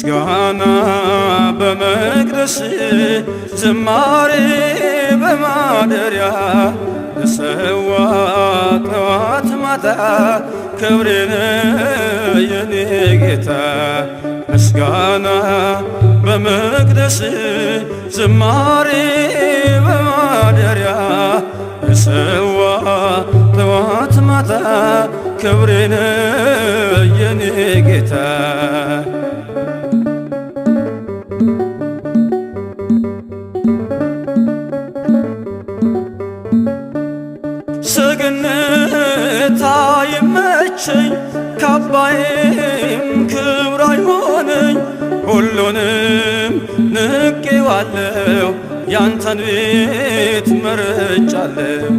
ምስጋና በመቅደስ ዝማሬ በማደሪያ ልሰዋ ጠዋት ማታ ክብሬን የኔ ጌታ ምስጋና በመቅደስ ዝማሬ በማደሪያ ልሰዋ ጠዋት ማታ ክብሬን የኔ ጌታ ሰገነት አይመቸኝ ካባዬም ክብር አይሆነኝ ሁሉንም ንቄዋለሁ ያንተን ቤት መርጫለሁ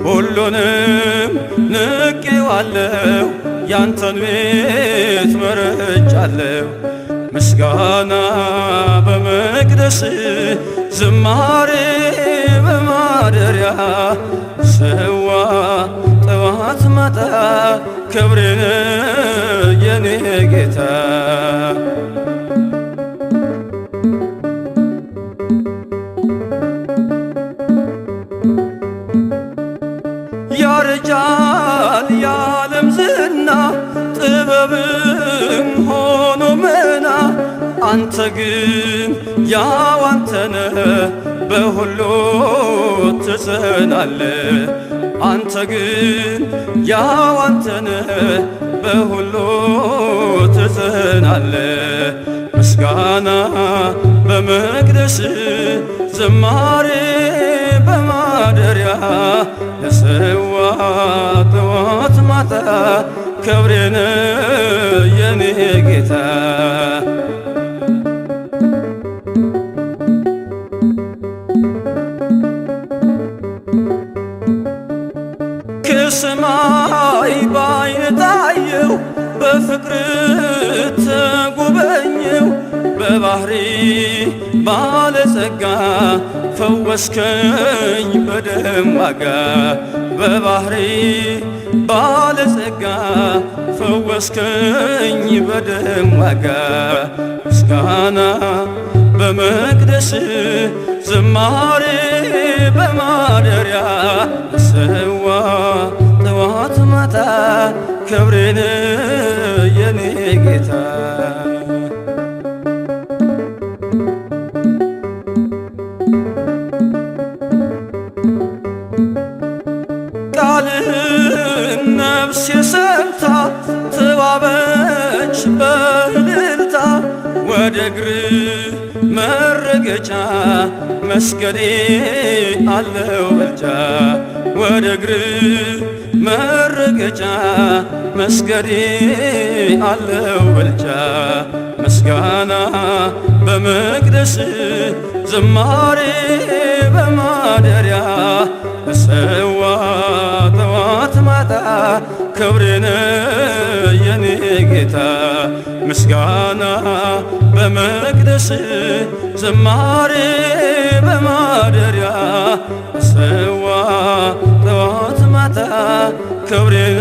ሁሉንም ንቄዋለሁ ያንተን ቤት መርጫለሁ ምስጋና በመቅደስ ዝማሬ በማደሪያ ሰዋ ጠዋት ማታ ክብሬን የኔ ጌታ ያረጃል የዓለም ዝና ጥበብም ሆኖ መና አንተ ግን ያው አንተነ በሁሉ ትጸናለ አንተ ግን ያው አንተነ በሁሉ ትጸናለ ምስጋና በመቅደስ ዝማሬ በማደሪያ ልሰዋ ጠዋት ማታ ክብሬን የኔ ጌታ ከሰማይ ባይን ታየው በፍቅር ተጎበኘው በባህሪ ባለጸጋ ፈወስከኝ በደም ዋጋ በባህሪ ባለጸጋ ፈወስከኝ በደም ዋጋ ምስጋና በመቅደስ ዝማሬ በማደሪያ ሰዋ ጠዋት ማታ ክብሬን የኔ ጌታ ቃልህን ነፍሴ ሰምታ ተዋበች በእልልታ ወደ እግር መረገጫ መስገዴ አለው ብልጫ ወደ እግር መረገጫ መስገዴ አለው ብልጫ ምስጋና በመቅደስ ዝማሬ በማደሪያ ሰዋ ጠዋት ማታ ክብሬን የኔ ጌታ ምስጋና በመቅደስ ዝማሬ በማደሪያ ሰዋ ጠዋት ማታ ክብሬን